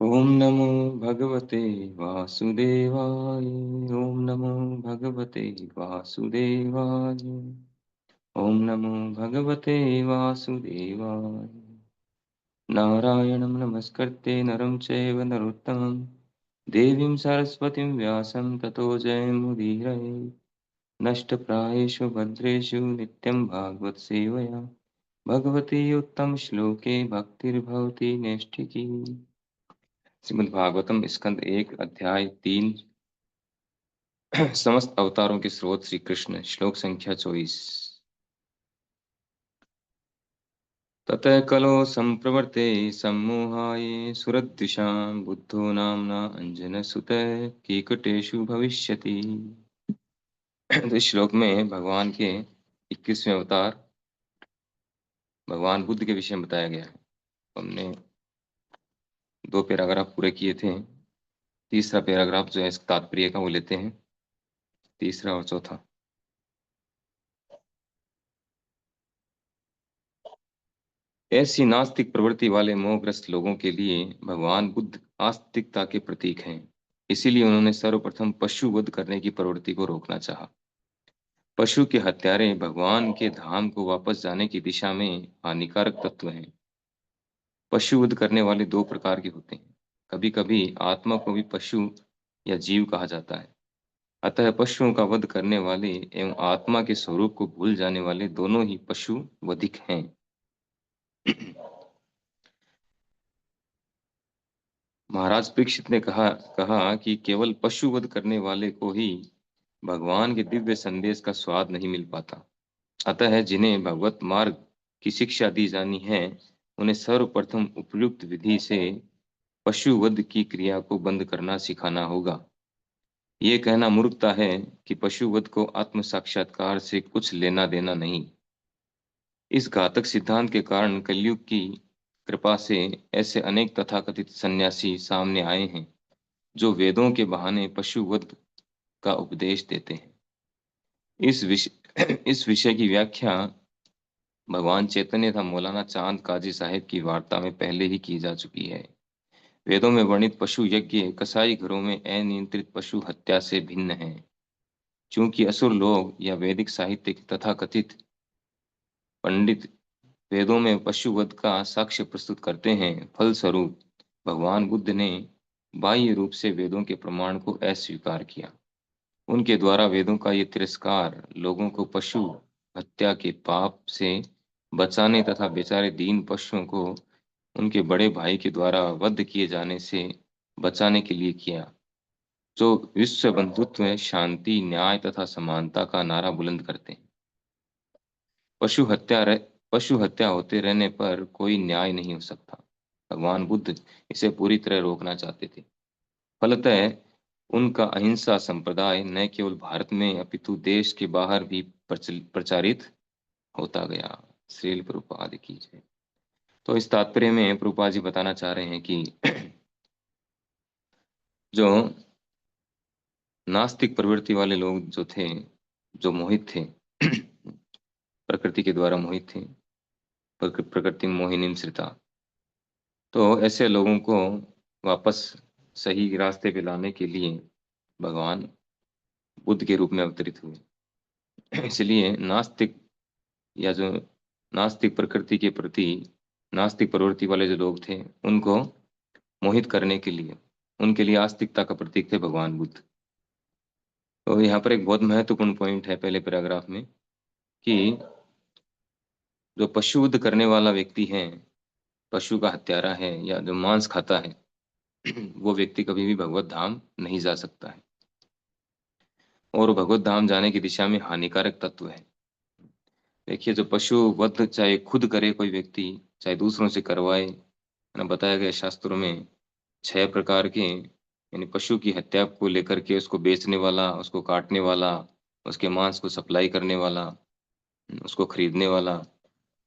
ओम नमो भगवते वासुदेवाय। ओम नमो भगवते वासुदेवाय। ओम नमो भगवते वासुदेवाय। नारायणं नमस्कृत्य नरं चैव नरोत्तमं देवीं सरस्वतीं व्यासं ततो जयमुदीरये। नष्टप्रायेषु भद्रेषु नित्यं भागवत सेवया भगवती उत्तमश्लोके भक्तिर्भवति नैष्ठिकी। श्रीमद् भागवतम स्कंद 1 अध्याय 3। समस्त अवतारों के स्रोत श्री कृष्ण। श्लोक संख्या 24। ततः कलो संप्रवर्ते सम्मोहाय सुरद्विषां बुद्धो नाम्ना अंजनसुतः कीकटेषु भविष्यति। तो इस श्लोक में भगवान के 21वें अवतार भगवान बुद्ध के विषय में बताया गया है। हमने 2 पैराग्राफ पूरे किए थे। तीसरा पैराग्राफ जो है इस तात्पर्य का वो लेते हैं, तीसरा और चौथा। ऐसी नास्तिक प्रवृत्ति वाले मोहग्रस्त लोगों के लिए भगवान बुद्ध आस्तिकता के प्रतीक हैं। इसीलिए उन्होंने सर्वप्रथम पशु वध करने की प्रवृत्ति को रोकना चाहा। पशु के हत्यारे भगवान के धाम को वापस जाने की दिशा में हानिकारक तत्व हैं। पशु वध करने वाले 2 प्रकार के होते हैं। कभी कभी आत्मा को भी पशु या जीव कहा जाता है। अतः पशुओं का वध करने वाले एवं आत्मा के स्वरूप को भूल जाने वाले दोनों ही पशु वधिक हैं। महाराज परीक्षित ने कहा कहा कि केवल पशु वध करने वाले को ही भगवान के दिव्य संदेश का स्वाद नहीं मिल पाता। अतः जिन्हें भगवत मार्ग की शिक्षा दी जानी है, उन्हें सर्वप्रथम उपयुक्त विधि से पशु वध की क्रिया को बंद करना सिखाना होगा। ये कहना मूर्खता है कि पशु वध को आत्म साक्षात्कार से कुछ लेना देना नहीं। इस घातक सिद्धांत के कारण कलयुग की कृपा से ऐसे अनेक तथाकथित सन्यासी सामने आए हैं जो वेदों के बहाने पशु वध का उपदेश देते हैं। इस विषय की व्याख्या भगवान चैतन्य तथा मौलाना चांद काजी साहिब की वार्ता में पहले ही की जा चुकी है। वेदों में वर्णित पशु यज्ञ कसाई घरों में अनियंत्रित पशु हत्या से भिन्न है। चूंकि असुर लोग या वैदिक साहित्य के तथाकथित पंडित वेदों में पशु वध का साक्ष्य प्रस्तुत करते हैं, फलस्वरूप भगवान बुद्ध ने बाह्य रूप से वेदों के प्रमाण को अस्वीकार किया। उनके द्वारा वेदों का ये तिरस्कार लोगों को पशु हत्या के पाप से बचाने तथा बेचारे दीन पशुओं को उनके बड़े भाई के द्वारा वध किए जाने से बचाने के लिए किया, जो विश्व बंधुत्व, शांति, न्याय तथा समानता का नारा बुलंद करते हैं। पशु हत्या पशु हत्या होते रहने पर कोई न्याय नहीं हो सकता। भगवान बुद्ध इसे पूरी तरह रोकना चाहते थे। फलतः उनका अहिंसा संप्रदाय न केवल भारत में अपितु देश के बाहर भी प्रचारित होता गया। श्रील प्रभुपाद की जय। तो इस तात्पर्य में प्रभुपाद जी बताना चाह रहे हैं कि जो नास्तिक प्रवृत्ति वाले लोग जो थे, जो मोहित थे, प्रकृति के द्वारा मोहित थे, प्रकृति मोहिनीम श्रिता, तो ऐसे लोगों को वापस सही रास्ते पे लाने के लिए भगवान बुद्ध के रूप में अवतरित हुए। इसलिए नास्तिक या जो नास्तिक प्रकृति के प्रति नास्तिक प्रवृत्ति वाले जो लोग थे, उनको मोहित करने के लिए, उनके लिए आस्तिकता का प्रतीक थे भगवान बुद्ध। तो यहाँ पर एक बहुत महत्वपूर्ण पॉइंट है पहले पैराग्राफ में कि जो पशुवध करने वाला व्यक्ति है, पशु का हत्यारा है या जो मांस खाता है, वो व्यक्ति कभी भी भगवत धाम नहीं जा सकता है और भगवत धाम जाने की दिशा में हानिकारक तत्व है। देखिए, जो पशु वध चाहे खुद करे कोई व्यक्ति, चाहे दूसरों से करवाए, है ना, बताया गया शास्त्रों में 6 प्रकार के, यानी पशु की हत्या को लेकर के उसको बेचने वाला, उसको काटने वाला, उसके मांस को सप्लाई करने वाला, उसको खरीदने वाला,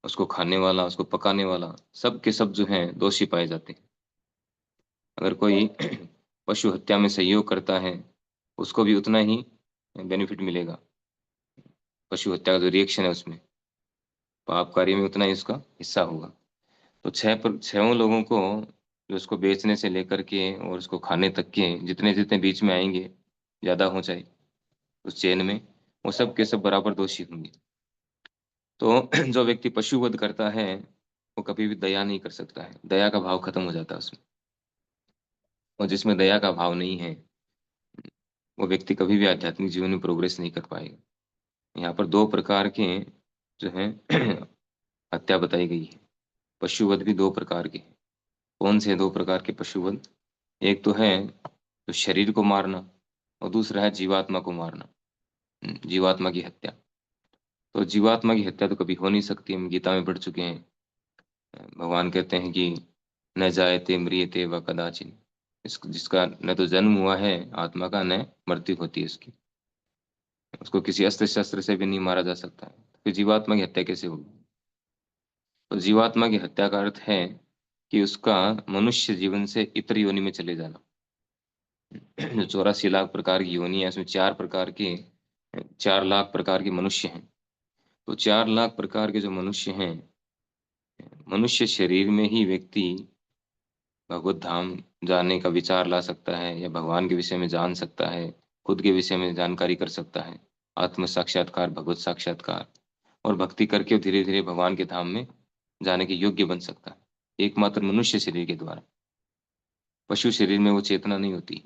उसको खाने वाला, उसको पकाने वाला, सब के सब जो हैं दोषी पाए जाते हैं। अगर कोई पशु हत्या में सहयोग करता है, उसको भी उतना ही बेनिफिट मिलेगा। पशु हत्या का जो रिएक्शन है उसमें, पाप कार्य में उतना ही उसका हिस्सा होगा। तो 6 लोगों को जो उसको बेचने से लेकर के और उसको खाने तक के जितने जितने बीच में आएंगे, ज़्यादा हो जाए उस चेन में, वो सब के सब बराबर दोषी होंगे। तो जो व्यक्ति पशुवध करता है, वो कभी भी दया नहीं कर सकता है, दया का भाव खत्म हो जाता है उसमें। और जिसमें दया का भाव नहीं है, वो व्यक्ति कभी भी आध्यात्मिक जीवन में प्रोग्रेस नहीं कर पाएगा। यहाँ पर दो प्रकार के जो है हत्या बताई गई है। पशुवध भी दो प्रकार के हैं। कौन से दो प्रकार के पशुवध? एक तो है तो शरीर को मारना, और दूसरा है जीवात्मा को मारना, जीवात्मा की हत्या। तो जीवात्मा की हत्या तो कभी हो नहीं सकती, हम गीता में पढ़ चुके हैं। भगवान कहते हैं कि न जायते म्रियते व कदाचिन, इस जिसका न तो जन्म हुआ है आत्मा का, न मृत्यु होती है उसकी, उसको किसी अस्त्र शस्त्र से भी नहीं मारा जा सकता है। फिर जीवात्मा की हत्या कैसे होगी? तो जीवात्मा की हत्या का अर्थ है कि उसका मनुष्य जीवन से इतर योनि में चले जाना। जो 84 लाख प्रकार की योनि है, उसमें 4 लाख प्रकार के मनुष्य हैं। तो 4 लाख प्रकार के जो मनुष्य हैं, मनुष्य शरीर में ही व्यक्ति भगवत धाम जाने का विचार ला सकता है, या भगवान के विषय में जान सकता है, खुद के विषय में जानकारी कर सकता है, आत्म साक्षात्कार, भगवत साक्षात्कार, और भक्ति करके धीरे धीरे भगवान के धाम में जाने के योग्य बन सकता है, एकमात्र मनुष्य शरीर के द्वारा। पशु शरीर में वो चेतना नहीं होती।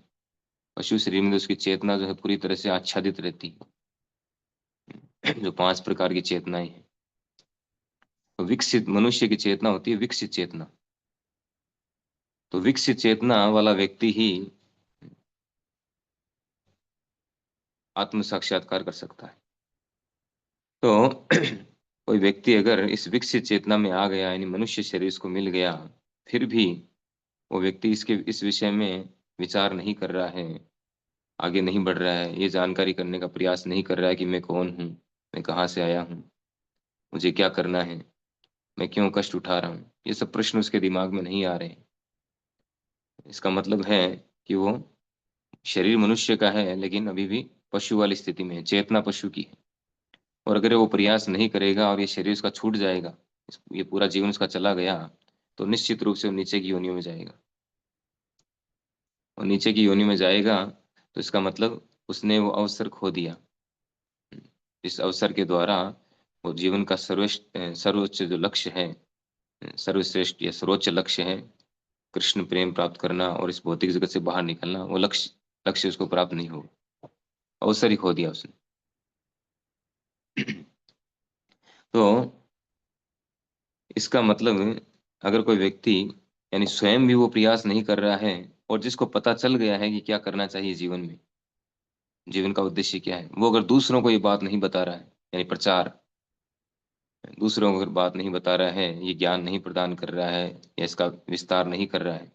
पशु शरीर में तो उसकी चेतना जो है पूरी तरह से आच्छादित रहती है। जो 5 प्रकार की चेतनाएं हैं, तो विकसित मनुष्य की चेतना होती है विकसित चेतना। तो विकसित चेतना वाला व्यक्ति ही आत्म साक्षात्कार कर सकता है। तो कोई व्यक्ति अगर इस विकसित चेतना में आ गया, यानी मनुष्य शरीर इसको मिल गया, फिर भी वो व्यक्ति इसके इस विषय में विचार नहीं कर रहा है, आगे नहीं बढ़ रहा है, ये जानकारी करने का प्रयास नहीं कर रहा है कि मैं कौन हूँ, मैं कहाँ से आया हूँ, मुझे क्या करना है, मैं क्यों कष्ट उठा रहा हूँ, ये सब प्रश्न उसके दिमाग में नहीं आ रहे हैं। इसका मतलब है कि वो शरीर मनुष्य का है, लेकिन अभी भी पशु वाली स्थिति में है, चेतना पशु की है। और अगर वो प्रयास नहीं करेगा और ये शरीर उसका छूट जाएगा, ये पूरा जीवन उसका चला गया, तो निश्चित रूप से वो नीचे की योनियों में जाएगा। और नीचे की योनि में जाएगा तो इसका मतलब उसने वो अवसर खो दिया, इस अवसर के द्वारा वो जीवन का सर्वोच्च जो लक्ष्य है, सर्वश्रेष्ठ या सर्वोच्च लक्ष्य है, कृष्ण प्रेम प्राप्त करना और इस भौतिक जगत से बाहर निकलना, वो लक्ष्य लक्ष्य उसको प्राप्त नहीं होगा, अवसर ही खो दिया उसने। तो इसका मतलब अगर कोई व्यक्ति यानी स्वयं भी वो प्रयास नहीं कर रहा है, और जिसको पता चल गया है कि क्या करना चाहिए जीवन में, जीवन का उद्देश्य क्या है, वो अगर दूसरों को ये बात नहीं बता रहा है, यानी प्रचार, दूसरों को अगर बात नहीं बता रहा है, ये ज्ञान नहीं प्रदान कर रहा है, या इसका विस्तार नहीं कर रहा है,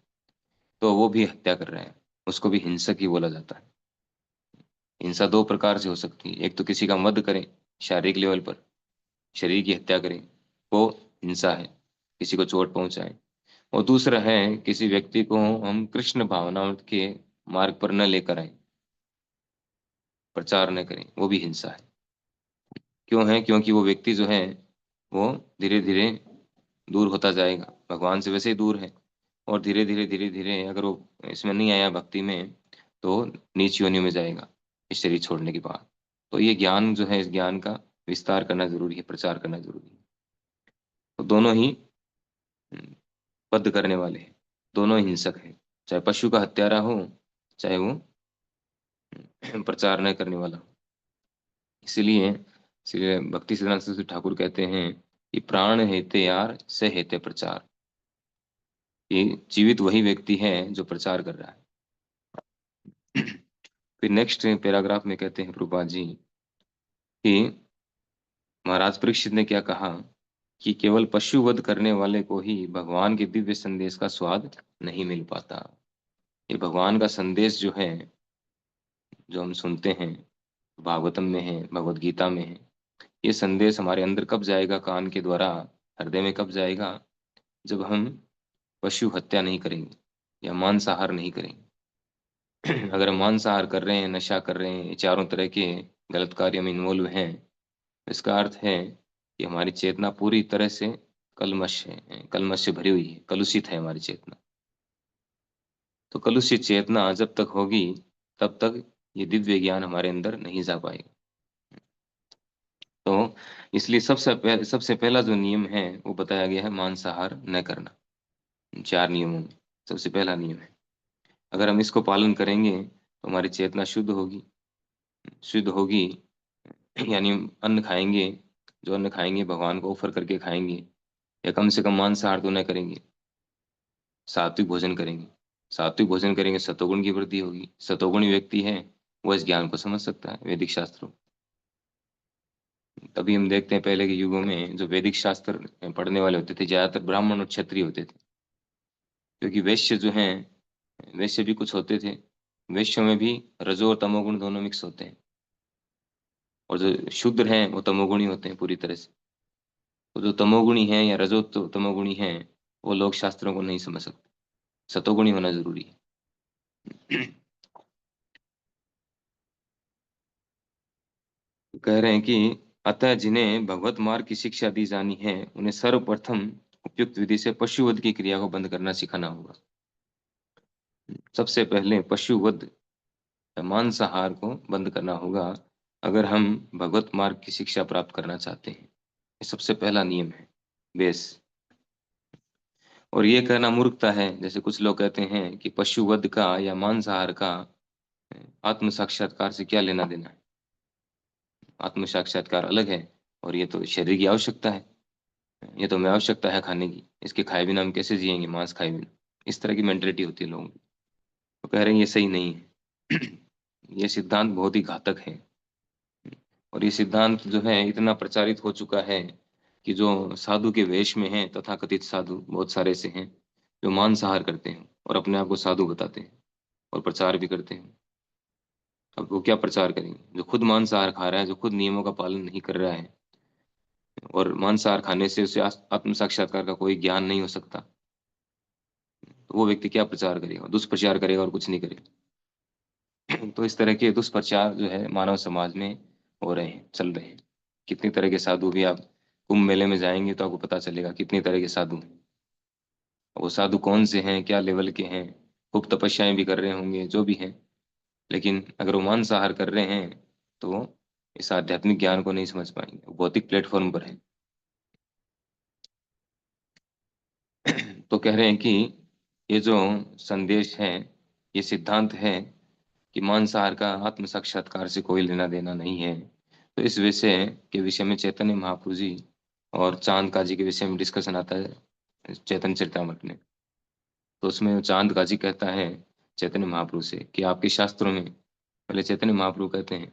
तो वो भी हत्या कर रहा है, उसको भी हिंसक ही बोला जाता है। हिंसा दो प्रकार से हो सकती है, एक तो किसी का वध करें शारीरिक लेवल पर, शरीर की हत्या करें, वो हिंसा है, किसी को चोट पहुंचाए। और दूसरा है किसी व्यक्ति को हम कृष्ण भावना के मार्ग पर न लेकर आए, प्रचार न करें, वो भी हिंसा है। क्यों है? क्योंकि वो व्यक्ति जो है वो धीरे धीरे दूर होता जाएगा, भगवान से वैसे ही दूर है, और धीरे धीरे अगर वो इसमें नहीं आया भक्ति में, तो नीच योनि में जाएगा इस शरीर छोड़ने के बाद। तो ये ज्ञान जो है, इस ज्ञान का विस्तार करना जरूरी है, प्रचार करना जरूरी है। तो दोनों ही वध करने वाले हैं, दोनों ही हिंसक है, चाहे पशु का हत्यारा हो, चाहे वो प्रचार न करने वाला हो। इसीलिए इसीलिए भक्ति सिद्धांत सरस्वती ठाकुर कहते हैं कि प्राण हेते यार से हेते प्रचार। ये जीवित वही व्यक्ति है जो प्रचार कर रहा है। फिर नेक्स्ट पैराग्राफ में कहते हैं प्रभुपाद जी कि महाराज परीक्षित ने क्या कहा कि केवल पशु वध करने वाले को ही भगवान के दिव्य संदेश का स्वाद नहीं मिल पाता। ये भगवान का संदेश जो है, जो हम सुनते हैं, भागवतम में है, भगवत गीता में है, ये संदेश हमारे अंदर कब जाएगा, कान के द्वारा हृदय में कब जाएगा? जब हम पशु हत्या नहीं करेंगे या मांसाहार नहीं करेंगे। अगर हम मांसाहार कर रहे हैं, नशा कर रहे हैं, ये चारों तरह के गलत कार्यों में इन्वॉल्व हैं, इसका अर्थ है कि हमारी चेतना पूरी तरह से कलमश है, कलमश से भरी हुई है, कलुषित है हमारी चेतना। तो कलुषित चेतना जब तक होगी तब तक ये दिव्य ज्ञान हमारे अंदर नहीं जा पाएगा। तो इसलिए सबसे पहला जो नियम है वो बताया गया है, मांसाहार न करना। 4 नियमों में सबसे पहला नियम है, अगर हम इसको पालन करेंगे तो हमारी चेतना शुद्ध होगी। शुद्ध होगी यानी अन्न खाएंगे, जो अन्न खाएंगे भगवान को ऑफर करके खाएंगे, या कम से कम मांसाहार तो न करेंगे, सात्विक भोजन करेंगे। सात्विक भोजन करेंगे, सतोगुण की वृद्धि होगी। सतोगुणी व्यक्ति है वो इस ज्ञान को समझ सकता है, वैदिक शास्त्रों। तभी हम देखते हैं पहले के युगों में जो वैदिक शास्त्र पढ़ने वाले होते थे ज्यादातर ब्राह्मण और क्षत्रिय होते थे, क्योंकि वैश्य जो हैं, वैश्य भी कुछ होते थे। वैश्यों में भी रजो और तमोगुण दोनों मिक्स होते हैं, और जो शूद्र हैं वो तमोगुणी होते हैं पूरी तरह से। तो जो तमोगुणी हैं या रजो तमोगुणी हैं, वो लोग शास्त्रों को नहीं समझ सकते। सतोगुणी होना जरूरी है। कह रहे हैं कि अतः जिन्हें भगवत मार्ग की शिक्षा दी जानी है उन्हें सर्वप्रथम उपयुक्त विधि से पशुवध की क्रिया को बंद करना सिखाना होगा। सबसे पहले पशुवध मांसाहार को बंद करना होगा, अगर हम भगवत मार्ग की शिक्षा प्राप्त करना चाहते हैं। ये सबसे पहला नियम है, बेस। और ये कहना मूर्खता है, जैसे कुछ लोग कहते हैं कि पशुवध का या मांसाहार का आत्म साक्षात्कार से क्या लेना देना है। आत्म साक्षात्कार अलग है, और ये तो शरीर की आवश्यकता है। ये तो हमें आवश्यकता है खाने की, इसके खाए बिना हम कैसे जिएंगे, मांस खाए बिना। इस तरह की मेंटेलिटी होती है लोगों की। तो कह रहे हैं ये सही नहीं है। ये सिद्धांत बहुत ही घातक है। और ये सिद्धांत जो है इतना प्रचारित हो चुका है कि जो साधु के वेश में हैं, तथा कथित साधु बहुत सारे ऐसे हैं जो मांसाहार करते हैं और अपने आप को साधु बताते हैं और प्रचार भी करते हैं। अब वो क्या प्रचार करेंगे, जो खुद मांसाहार खा रहा है, जो खुद नियमों का पालन नहीं कर रहा है, और मांसाहार खाने से उसे आत्म साक्षात्कार का कोई ज्ञान नहीं हो सकता, तो वो व्यक्ति क्या प्रचार करेगा, दुष्प्रचार करेगा और कुछ नहीं करेगा। तो इस तरह के दुष्प्रचार जो है मानव समाज में हो रहे हैं, चल रहे हैं। कितनी तरह के साधु भी, आप कुंभ मेले में जाएंगे तो आपको पता चलेगा कितनी तरह के साधु हैं। वो साधु कौन से हैं, क्या लेवल के हैं, खूब तपस्याएं भी कर रहे होंगे, जो भी हैं, लेकिन अगर वो मांसाहार कर रहे हैं तो वो इस आध्यात्मिक ज्ञान को नहीं समझ पाएंगे, वो भौतिक प्लेटफॉर्म पर है। तो कह रहे हैं कि ये जो संदेश है, ये सिद्धांत है कि मांसाहार का आत्म साक्षात्कार से कोई लेना देना नहीं है। तो इस विषय में चैतन्य महाप्रभु जी और चांद काजी के विषय में डिस्कशन आता है चैतन्य चरितामृत में। तो उसमें चांद काजी कहता है चैतन्य महाप्रभु से कि आपके शास्त्रों में, पहले चैतन्य महाप्रभु कहते हैं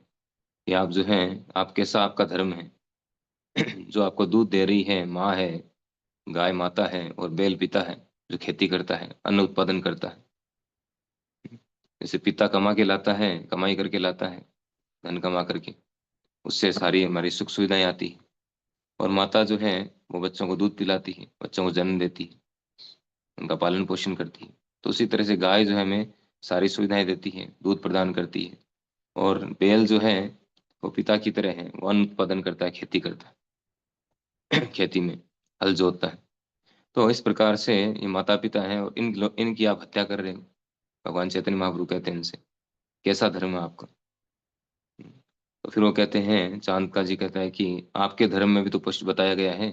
कि आप जो हैं, आप कैसा आपका धर्म है। जो आपको दूध दे रही है माँ है, गाय माता है, और बैल पिता है जो खेती करता है, अन्न उत्पादन करता है। जैसे पिता कमा के लाता है, कमाई करके लाता है, धन कमा करके, उससे सारी हमारी सुख सुविधाएं आती है। और माता जो है वो बच्चों को दूध पिलाती है, बच्चों को जन्म देती है, उनका पालन पोषण करती है। तो उसी तरह से गाय जो है हमें सारी सुविधाएं देती है, दूध प्रदान करती है। और बैल जो है वो पिता की तरह है, वो अन्न उत्पादन करता है, खेती करता है। खेती में हल जोतता है। तो इस प्रकार से ये माता पिता हैं, और इनकी आप हत्या कर रहे हो। भगवान चैतन्य महाप्रभु कहते हैं इनसे, कैसा धर्म है आपका। तो फिर वो कहते हैं, चांद का जी कहता है कि आपके धर्म में भी तो पुष्ट बताया गया है,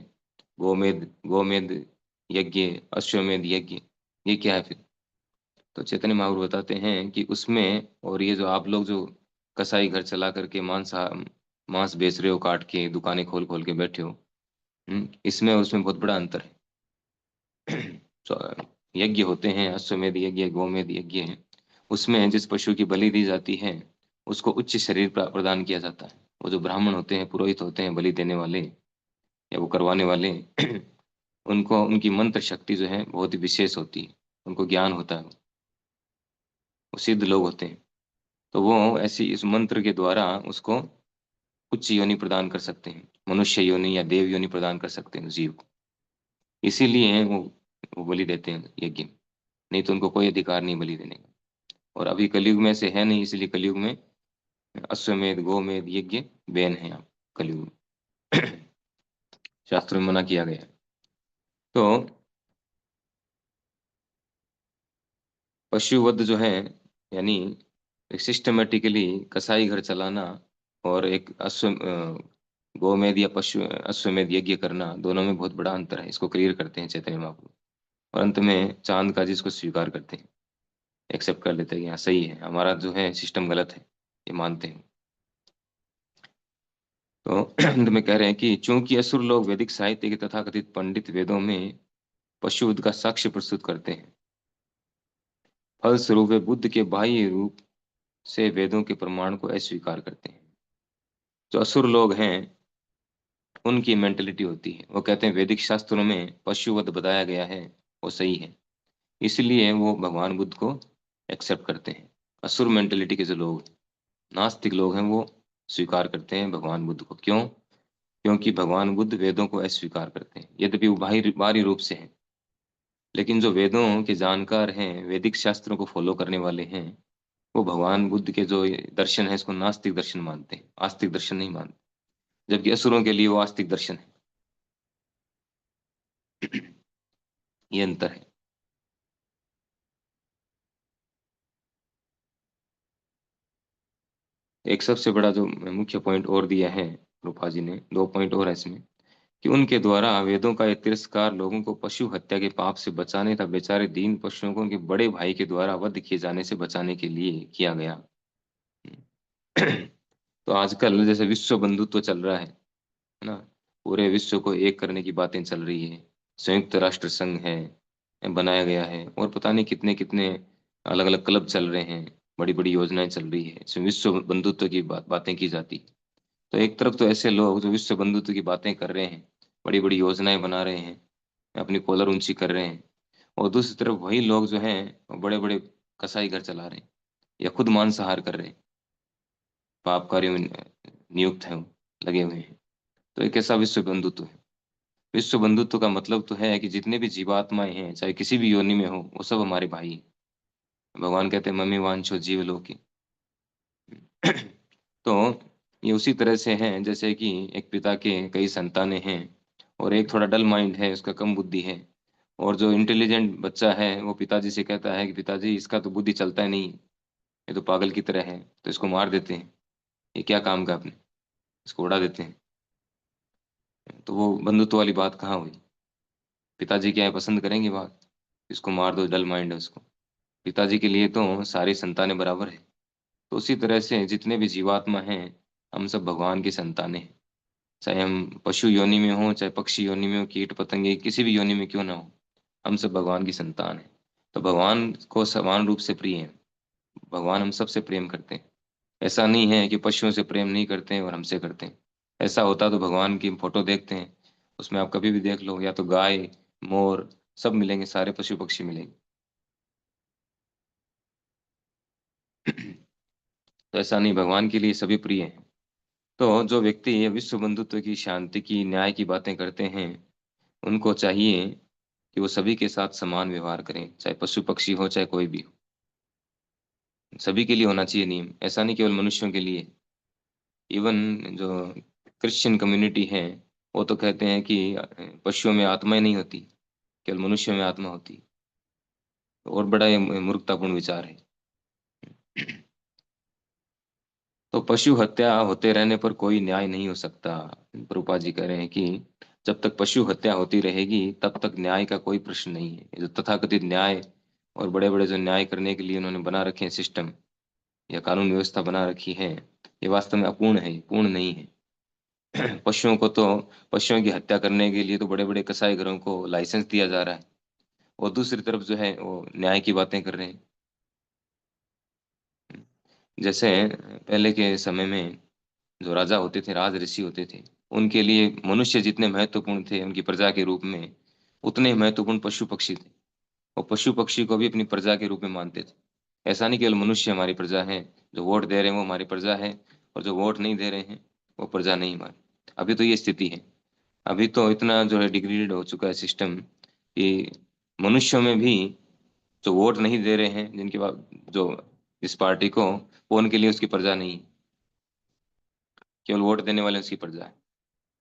गोमेद यज्ञ, अश्वमेध यज्ञ, ये क्या है फिर। तो चैतन्य महाप्रभु बताते हैं कि उसमें, और ये जो आप लोग जो कसाई घर चला करके मांस बेच रहे हो, काट के दुकानें खोल खोल के बैठे हो, इसमें और उसमें बहुत बड़ा अंतर है। तो यज्ञ होते हैं, अश्वमेध यज्ञ, गोमेध यज्ञ है, उसमें जिस पशु की बलि दी जाती है उसको उच्च शरीर प्रदान किया जाता है। वो जो ब्राह्मण होते हैं, पुरोहित होते हैं, बलि देने वाले या वो करवाने वाले, उनको उनकी मंत्र शक्ति जो है बहुत ही विशेष होती है, उनको ज्ञान होता है, वो सिद्ध लोग होते हैं। तो वो ऐसी इस मंत्र के द्वारा उसको उच्च योनि प्रदान कर सकते हैं, मनुष्य योनि या देव योनि प्रदान कर सकते हैं उस जीव को। इसीलिए वो बलि देते हैं यज्ञ में, नहीं तो उनको कोई अधिकार नहीं बलि देने का। और अभी कलयुग में से है नहीं, इसलिए कलयुग में अश्वमेध गोमेध यज्ञ बैन है यहाँ कलयुग में। शास्त्रों में मना किया गया है। तो पशुवध जो है, यानी एक सिस्टमेटिकली कसाई घर चलाना और एक गोमेद या पशु अश्वमेध यज्ञ करना, दोनों में बहुत बड़ा अंतर है। इसको क्लियर करते हैं चैतन्य महाप्रभु। और अंत में चांद का जिसको स्वीकार करते हैं, एक्सेप्ट कर लेते हैं कि हाँ सही है, हमारा जो है सिस्टम गलत है, ये मानते हैं। तो अंत में कह रहे हैं कि चूंकि असुर लोग वैदिक साहित्य के तथाकथित पंडित वेदों में पशुवध का साक्ष्य प्रस्तुत करते हैं, फलस्वरूप वे बुद्ध के बाह्य रूप से वेदों के प्रमाण को अस्वीकार करते हैं। जो असुर लोग हैं, उनकी मेंटेलिटी होती है, वो कहते हैं वैदिक शास्त्रों में पशुवध बताया गया है, वो सही है, इसलिए वो भगवान बुद्ध को एक्सेप्ट करते हैं। असुर मेंटेलिटी के जो लोग, नास्तिक लोग हैं, वो स्वीकार करते हैं भगवान बुद्ध को। क्यों? क्योंकि भगवान बुद्ध वेदों को अस्वीकार करते हैं, यद्यपि वो बाहरी बाहरी रूप से हैं, लेकिन जो वेदों के जानकार हैं, वैदिक शास्त्रों को फॉलो करने वाले हैं, वो भगवान बुद्ध के जो ये दर्शन है, इसको नास्तिक दर्शन मानते हैं, आस्तिक दर्शन नहीं मानते। जबकि असुरों के लिए वो आस्तिक दर्शन है। ये अंतर है। एक सबसे बड़ा जो मुख्य पॉइंट और दिया है रूपा जी ने, दो पॉइंट और है इसमें, कि उनके द्वारा वेदों का ये तिरस्कार लोगों को पशु हत्या के पाप से बचाने तथा बेचारे दीन पशुओं को उनके बड़े भाई के द्वारा वध किए जाने से बचाने के लिए किया गया। तो आजकल जैसे विश्व बंधुत्व चल रहा है ना, पूरे विश्व को एक करने की बातें चल रही है, संयुक्त राष्ट्र संघ है, बनाया गया है, और पता नहीं कितने कितने अलग अलग क्लब चल रहे हैं, बड़ी बड़ी योजनाएं चल रही है, इसमें विश्व बंधुत्व की बातें की जाती। तो एक तरफ तो ऐसे लोग जो विश्व बंधुत्व की बातें कर रहे हैं, बड़ी बड़ी योजनाएं बना रहे हैं, अपनी कॉलर ऊंची कर रहे हैं, और दूसरी तरफ वही लोग जो हैं बड़े बड़े कसाई घर चला रहे हैं, या खुद मांसाहार कर रहे हैं, पाप कार्यों में नियुक्त हैं, लगे हुए हैं। तो एक ऐसा विश्व बंधुत्व है। विश्व बंधुत्व का मतलब तो है कि जितने भी जीवात्माएं हैं, चाहे किसी भी योनि में हो, वो सब हमारे भाई हैं। भगवान कहते हैं मम्मी वांछो जीव लोके। तो ये उसी तरह से है जैसे कि एक पिता के कई संतानें हैं, और एक थोड़ा डल माइंड है, उसका कम बुद्धि है, और जो इंटेलिजेंट बच्चा है वो पिताजी से कहता है कि पिताजी इसका तो बुद्धि चलता ही नहीं, ये तो पागल की तरह है, तो इसको मार देते हैं, ये क्या काम का आपने, इसको उड़ा देते हैं। तो वो बंधुत्व वाली बात कहाँ हुई? पिताजी क्या है, पसंद करेंगे बात, इसको मार दो, डल माइंड है उसको। पिताजी के लिए तो सारी संतानें बराबर है। तो उसी तरह से जितने भी जीवात्मा हैं, हम सब भगवान की संतानें हैं। चाहे हम पशु योनि में हो, चाहे पक्षी योनि में हो, कीट पतंगे किसी भी योनि में क्यों ना हो, हम सब भगवान की संतान हैं। तो भगवान को समान रूप से प्रिय है, भगवान हम सबसे प्रेम करते हैं। ऐसा नहीं है कि पशुओं से प्रेम नहीं करते हैं और हमसे करते हैं। ऐसा होता तो भगवान की फोटो देखते हैं, उसमें आप कभी भी देख लो, या तो गाय, मोर, सब मिलेंगे, सारे पशु पक्षी मिलेंगे। तो ऐसा नहीं, भगवान के लिए सभी प्रिय हैं। तो जो व्यक्ति ये विश्व बंधुत्व की, शांति की, न्याय की बातें करते हैं, उनको चाहिए कि वो सभी के साथ समान व्यवहार करें, चाहे पशु पक्षी हो, चाहे कोई भी हो। सभी के लिए होना चाहिए नियम, ऐसा नहीं केवल मनुष्यों के लिए। इवन जो क्रिश्चियन कम्युनिटी है, वो तो कहते हैं कि पशुओं में आत्माएं नहीं होती, केवल मनुष्यों में आत्मा होती। और बड़ा ये मूर्खतापूर्ण विचार है। तो पशु हत्या होते रहने पर कोई न्याय नहीं हो सकता। प्रभुपा जी कह रहे हैं कि जब तक पशु हत्या होती रहेगी, तब तक न्याय का कोई प्रश्न नहीं है। ये जो तथाकथित न्याय और बड़े बड़े जो न्याय करने के लिए उन्होंने बना रखे हैं सिस्टम, या कानून व्यवस्था बना रखी है, ये वास्तव में अपूर्ण है, पूर्ण नहीं है। पशुओं को तो, पशुओं की हत्या करने के लिए तो बड़े बड़े कसाई घरों को लाइसेंस दिया जा रहा है, और दूसरी तरफ जो है वो न्याय की बातें कर रहे हैं। जैसे पहले के समय में जो राजा होते थे, राज ऋषि होते थे, उनके लिए मनुष्य जितने महत्वपूर्ण थे उनकी प्रजा के रूप में, उतने ही महत्वपूर्ण पशु पक्षी थे। और पशु पक्षी को भी अपनी प्रजा के रूप में मानते थे। ऐसा नहीं केवल मनुष्य हमारी प्रजा है, जो वोट दे रहे हैं वो हमारी प्रजा है, और जो वोट नहीं दे रहे हैं वो प्रजा नहीं हमारी। अभी तो ये स्थिति है। अभी तो इतना जो है डिग्रेडेड हो चुका है सिस्टम, कि मनुष्यों में भी जो वोट नहीं दे रहे हैं, जिनके बाद जो इस पार्टी को, वो उनके लिए उसकी प्रजा नहीं है, केवल वोट देने वाले उसकी प्रजा है।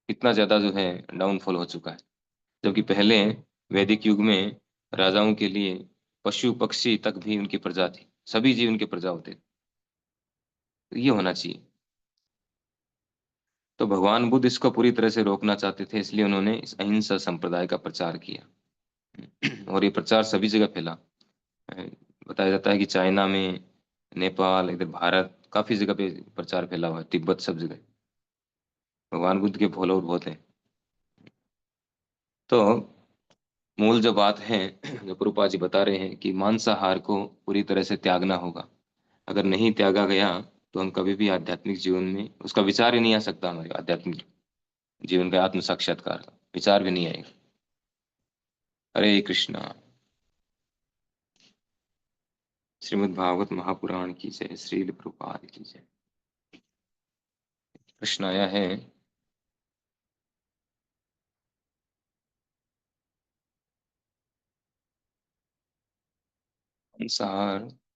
इतना ज्यादा जो है डाउनफॉल हो चुका है। जबकि पहले वैदिक युग में राजाओं के लिए पशु पक्षी तक भी उनकी प्रजा थी, सभी जीव उनके प्रजा होते थे। तो ये होना चाहिए। तो भगवान बुद्ध इसको पूरी तरह से रोकना चाहते थे, इसलिए उन्होंने इस अहिंसा संप्रदाय का प्रचार किया। और ये प्रचार सभी जगह फैला। अ, बताया जाता है कि चाइना में, नेपाल, इधर भारत, काफी जगह पे प्रचार फैला हुआ है, तिब्बत, सब जगह भगवान बुद्ध के फॉलोअर बहुत है। तो मूल जो बात है, जो प्रभुपाद जी बता रहे हैं कि मांसाहार को पूरी तरह से त्यागना होगा। अगर नहीं त्यागा गया तो हम कभी भी आध्यात्मिक जीवन में उसका विचार ही नहीं आ सकता, हमारे आध्यात्मिक जीवन का आत्म साक्षात्कार का विचार भी नहीं आएगा। हरे कृष्णा। श्रीमद् भागवत महापुराण की जय, श्रील प्रभुपाद की जय। प्रश्न आया है, मांसाहार